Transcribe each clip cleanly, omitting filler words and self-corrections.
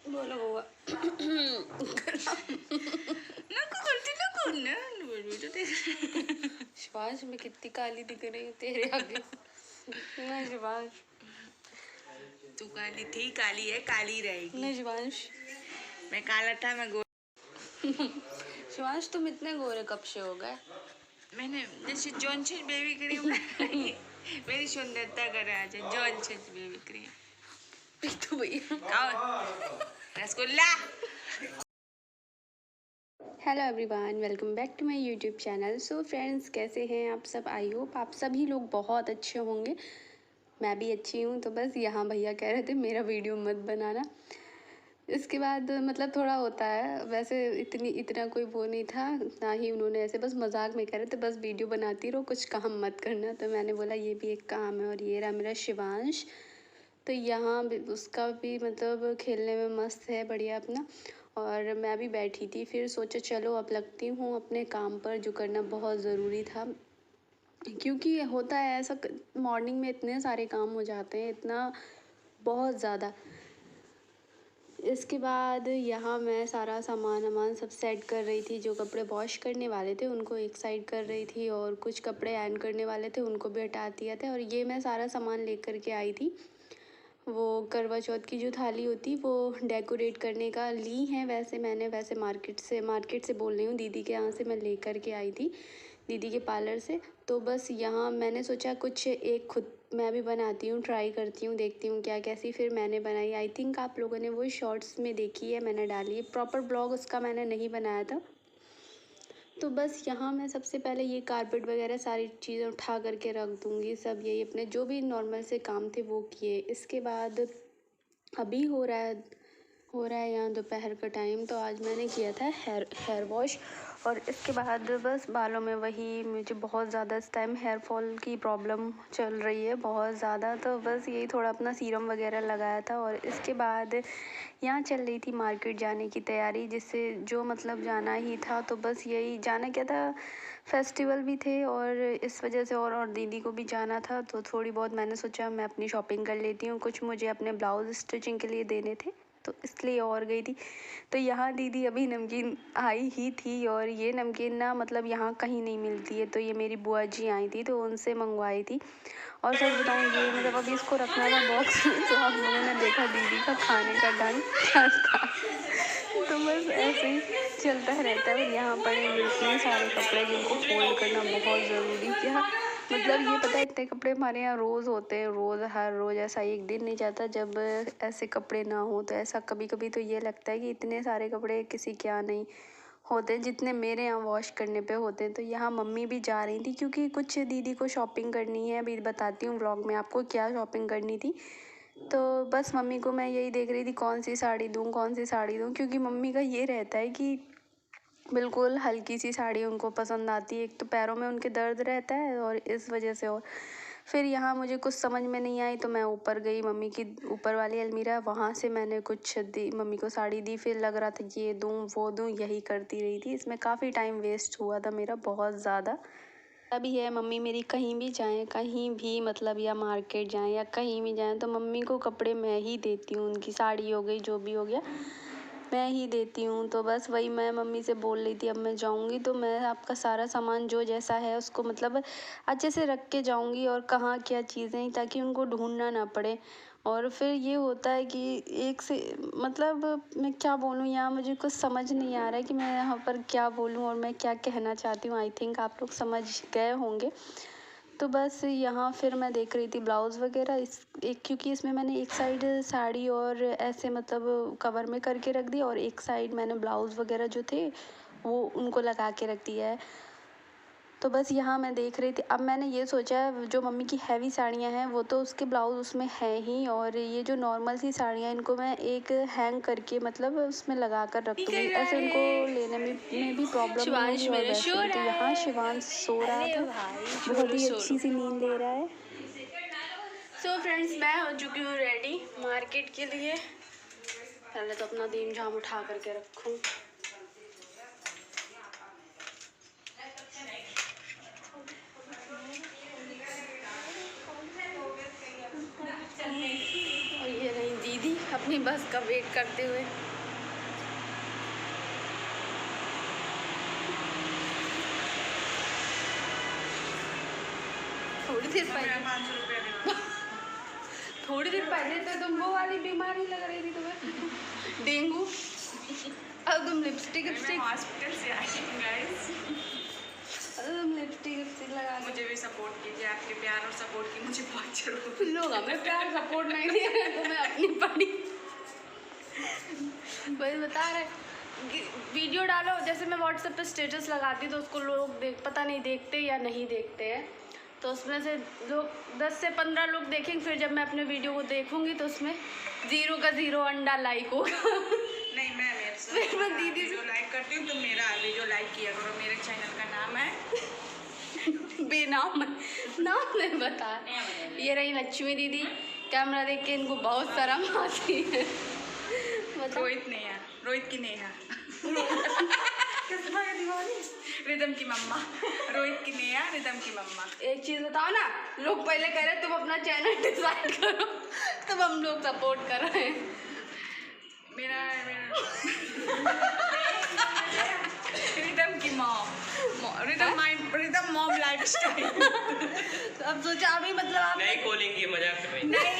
बोलो बुआ। नको करती नको ना वीडियो देख। शिवांश मैं कितनी काली दिख रही हूँ तेरे आगे। नहीं शिवांश, तू काली थी, काली है, काली रहेगी। नहीं शिवांश। मैं काला था, मैं शिवांश तुम इतने गोरे कब से हो गए? मैंने जैसे जॉनसन बेबी क्रीम मेरी सुंदरता का राज है जॉनसन बेबी क्रीम। तो भैया rasgulla. Hello everyone, welcome back to my YouTube channel. So friends, कैसे हैं आप सब? आई होप आप सभी लोग बहुत अच्छे होंगे। मैं भी अच्छी हूँ। तो बस यहाँ भैया कह रहे थे मेरा वीडियो मत बनाना। इसके बाद मतलब थोड़ा होता है, वैसे इतना कोई वो नहीं था ना ही। उन्होंने ऐसे बस मजाक में कह रहे थे बस वीडियो बनाती रहो, कुछ काम मत करना। तो मैंने बोला ये भी एक काम है। और ये रहा मेरा शिवांश। तो यहाँ उसका भी मतलब खेलने में मस्त है, बढ़िया अपना। और मैं भी बैठी थी, फिर सोचा चलो अब लगती हूँ अपने काम पर, जो करना बहुत ज़रूरी था। क्योंकि होता है ऐसा, मॉर्निंग में इतने सारे काम हो जाते हैं, इतना बहुत ज़्यादा। इसके बाद यहाँ मैं सारा सामान सब सेट कर रही थी। जो कपड़े वॉश करने वाले थे उनको एक साइड कर रही थी, और कुछ कपड़े आयरन करने वाले थे उनको भी हटा दिया था। और ये मैं सारा सामान लेकर के आई थी। वो करवा चौथ की जो थाली होती वो डेकोरेट करने का ली है। वैसे मार्केट से बोल रही हूँ, दीदी के यहाँ से मैं लेकर के आई थी, दीदी के पार्लर से। तो बस यहाँ मैंने सोचा कुछ एक खुद मैं भी बनाती हूँ, ट्राई करती हूँ, देखती हूँ क्या कैसी फिर मैंने बनाई। आई थिंक आप लोगों ने वो शॉर्ट्स में देखी है, मैंने डाली है। प्रॉपर ब्लॉग उसका मैंने नहीं बनाया था। तो बस यहाँ मैं सबसे पहले ये कारपेट वगैरह सारी चीज़ें उठा करके रख दूँगी। सब यही अपने जो भी नॉर्मल से काम थे वो किए। इसके बाद अभी हो रहा है यहाँ दोपहर का टाइम। तो आज मैंने किया था हेयर वॉश। और इसके बाद बस बालों में वही, मुझे बहुत ज़्यादा इस टाइम हेयर फॉल की प्रॉब्लम चल रही है बहुत ज़्यादा। तो बस यही थोड़ा अपना सीरम वगैरह लगाया था। और इसके बाद यहाँ चल रही थी मार्केट जाने की तैयारी, जिससे जो मतलब जाना ही था। तो बस यही जाना क्या था, फेस्टिवल भी थे और इस वजह से, और दीदी को भी जाना था। तो थोड़ी बहुत मैंने सोचा मैं अपनी शॉपिंग कर लेती हूँ। कुछ मुझे अपने ब्लाउज स्टिचिंग के लिए देने थे, तो इसलिए और गई थी। तो यहाँ दीदी अभी नमकीन आई ही थी, और ये नमकीन ना मतलब यहाँ कहीं नहीं मिलती है। तो ये मेरी बुआ जी आई थी तो उनसे मंगवाई थी। और सच बताऊँ, ये मतलब अभी इसको रखना था बॉक्स में, तो आप लोगों ने देखा दीदी का खाने का ढंग क्या था। तो बस ऐसे ही चलता रहता है। और यहाँ पड़े इतने सारे कपड़े जिनको फोल्ड करना बहुत ज़रूरी क्या, मतलब ये पता है इतने कपड़े हमारे यहाँ रोज़ होते हैं, रोज़ हर रोज़। ऐसा एक दिन नहीं जाता जब ऐसे कपड़े ना हो। तो ऐसा कभी कभी तो ये लगता है कि इतने सारे कपड़े किसी क्या नहीं होते जितने मेरे यहाँ वॉश करने पे होते हैं। तो यहाँ मम्मी भी जा रही थी क्योंकि कुछ दीदी को शॉपिंग करनी है। अभी बताती हूँ व्लॉग में आपको क्या शॉपिंग करनी थी। तो बस मम्मी को मैं यही देख रही थी कौन सी साड़ी दूँ, क्योंकि मम्मी का ये रहता है कि बिल्कुल हल्की सी साड़ी उनको पसंद आती है। एक तो पैरों में उनके दर्द रहता है और इस वजह से। और फिर यहाँ मुझे कुछ समझ में नहीं आई तो मैं ऊपर गई, मम्मी की ऊपर वाली अलमीरा, वहाँ से मैंने कुछ दी, मम्मी को साड़ी दी। फिर लग रहा था ये दूँ वो दूँ, यही करती रही थी। इसमें काफ़ी टाइम वेस्ट हुआ था मेरा बहुत ज़्यादा। अभी है मम्मी मेरी कहीं भी जाएं, कहीं भी मतलब, या मार्केट जाएं या कहीं भी जाएं, तो मम्मी को कपड़े मैं ही देती हूँ। उनकी साड़ी हो गई, जो भी हो गया, मैं ही देती हूँ। तो बस वही मैं मम्मी से बोल रही थी अब मैं जाऊँगी तो मैं आपका सारा सामान जो जैसा है उसको मतलब अच्छे से रख के जाऊँगी, और कहाँ क्या चीज़ें, ताकि उनको ढूंढना ना पड़े। और फिर ये होता है कि एक से मतलब मैं क्या बोलूँ, यहाँ मुझे कुछ समझ नहीं आ रहा है कि मैं यहाँ पर क्या बोलूँ और मैं क्या कहना चाहती हूँ। आई थिंक आप लोग समझ गए होंगे। तो बस यहाँ फिर मैं देख रही थी ब्लाउज़ वगैरह, क्योंकि इसमें मैंने एक साइड साड़ी और ऐसे मतलब कवर में करके रख दिया, और एक साइड मैंने ब्लाउज़ वगैरह जो थे वो उनको लगा के रख दिया है। तो बस यहाँ मैं देख रही थी। अब मैंने ये सोचा है जो मम्मी की हैवी साड़ियाँ हैं वो तो उसके ब्लाउज उसमें है ही, और ये जो नॉर्मल सी साड़ियाँ इनको मैं एक हैंग करके मतलब उसमें लगा कर रख दूँगी। ऐसे उनको लेने में भी प्रॉब्लम नहीं शिवांश होगी। और मेरे वैसे सो भी तो रहा यहाँ है। शिवांश सो रहा अरे था, भाई बहुत छोड़ो ही सो लो। अच्छी सी नींद ले रहा है। सो फ्रेंड्स, मैं हो चुकी हूँ रेडी मार्केट के लिए। पहले तो अपना दीम जाम उठा करके रखूँ। और ये रही दीदी अपनी बस का वेट करते हुए। थोड़ी देर पहले 500 रुपया दे। थोड़ी देर पहले तो तुम वो वाली बीमारी लग रही थी तुम्हें, डेंगू। अब तुम लिपस्टिक हॉस्पिटल से आई हूँ गाइस। तुम लिपस्टिक लगा मुझे भी सपोर्ट कीजिए, आपके प्यार और सपोर्ट की मुझे बहुत जरूरत है। लोग हमें प्यार सपोर्ट नहीं दे रहे, तुम्हें अपनी पड़ी। वही बता रहे कि वीडियो डालो, जैसे मैं व्हाट्सएप पे स्टेटस लगाती तो उसको लोग पता नहीं देखते या नहीं देखते हैं, तो उसमें से लोग 10 से 15 लोग देखेंगे, फिर जब मैं अपने वीडियो को देखूंगी तो उसमें 0 का 0 अंडा लाइक होगा। नहीं, मैं मेरे मैं दीदी जो लाइक करती हूँ, तो मेरा वीडियो लाइक किया करो। मेरे चैनल का नाम है बेनाम नाम नहीं बता। ये रही लक्ष्मी दीदी, कैमरा देख के इनको बहुत शर्म आती है। रोहित नेहा, रोहित की नेहा, रिदम की मम्मा, रोहित की नेहा, रिदम की मम्मा। एक चीज बताओ ना, लोग पहले कह रहे तुम अपना चैनल डिसाइड करो, तब हम लोग सपोर्ट कर रहे हैं। मेरा रिदम की मॉम, रिदम मॉम लाइफस्टाइल। अब सोचा अभी मतलब आप नहीं खोलेंगे, मजाक कर रही हैं। नहीं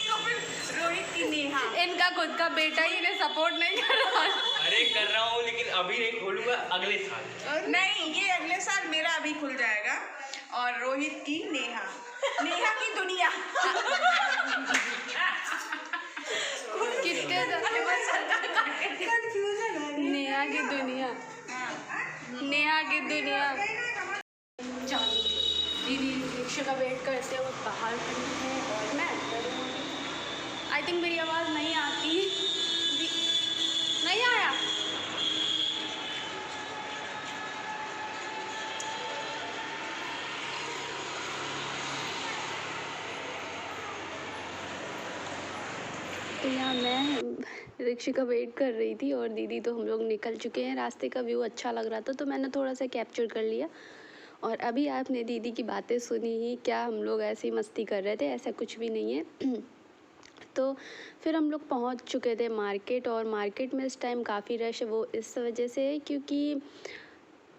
तो फिर रोहित की नेहा। इनका खुद का बेटा ही इन्हें सपोर्ट नहीं कर रहा। अरे कर रहा हूँ, लेकिन अभी नहीं खोलूंगा, अगले साल। नहीं, ये अगले साल मेरा अभी खुल जाएगा। और रोहित की नेहा, नेहा की दुनिया। कितने नेहा की दुनिया, नेहा की दुनिया। चलो दीदी रिक्शा का वेट करते हुए बाहर खड़ी है और मैं अंदर हूँ। आई थिंक मेरी आवाज़ नहीं आती, नहीं आया। तो यहाँ मैं रिक्शे का वेट कर रही थी और दीदी तो हम लोग निकल चुके हैं। रास्ते का व्यू अच्छा लग रहा था तो मैंने थोड़ा सा कैप्चर कर लिया। और अभी आपने दीदी की बातें सुनी ही, क्या हम लोग ऐसी मस्ती कर रहे थे, ऐसा कुछ भी नहीं है। तो फिर हम लोग पहुंच चुके थे मार्केट, और मार्केट में इस टाइम काफ़ी रश है। वो इस वजह से है क्योंकि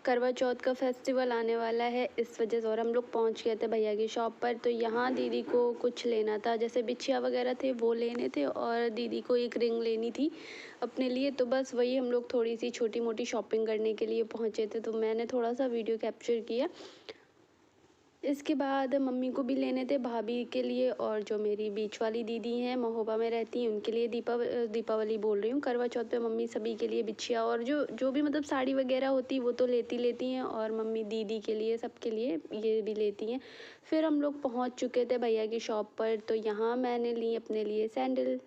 करवा चौथ का फेस्टिवल आने वाला है, इस वजह से। और हम लोग पहुंच गए थे भैया की शॉप पर। तो यहाँ दीदी को कुछ लेना था, जैसे बिछिया वगैरह थे वो लेने थे, और दीदी को एक रिंग लेनी थी अपने लिए। तो बस वही हम लोग थोड़ी सी छोटी मोटी शॉपिंग करने के लिए पहुँचे थे, तो मैंने थोड़ा सा वीडियो कैप्चर किया। इसके बाद मम्मी को भी लेने थे, भाभी के लिए, और जो मेरी बीच वाली दीदी हैं महोबा में रहती हैं उनके लिए, दीपावली बोल रही हूँ, करवा चौथ पे मम्मी सभी के लिए बिछिया और जो भी मतलब साड़ी वगैरह होती वो तो लेती हैं, और मम्मी दीदी के लिए सबके लिए ये भी लेती हैं। फिर हम लोग पहुँच चुके थे भैया की शॉप पर। तो यहाँ मैंने ली अपने लिए सैंडल।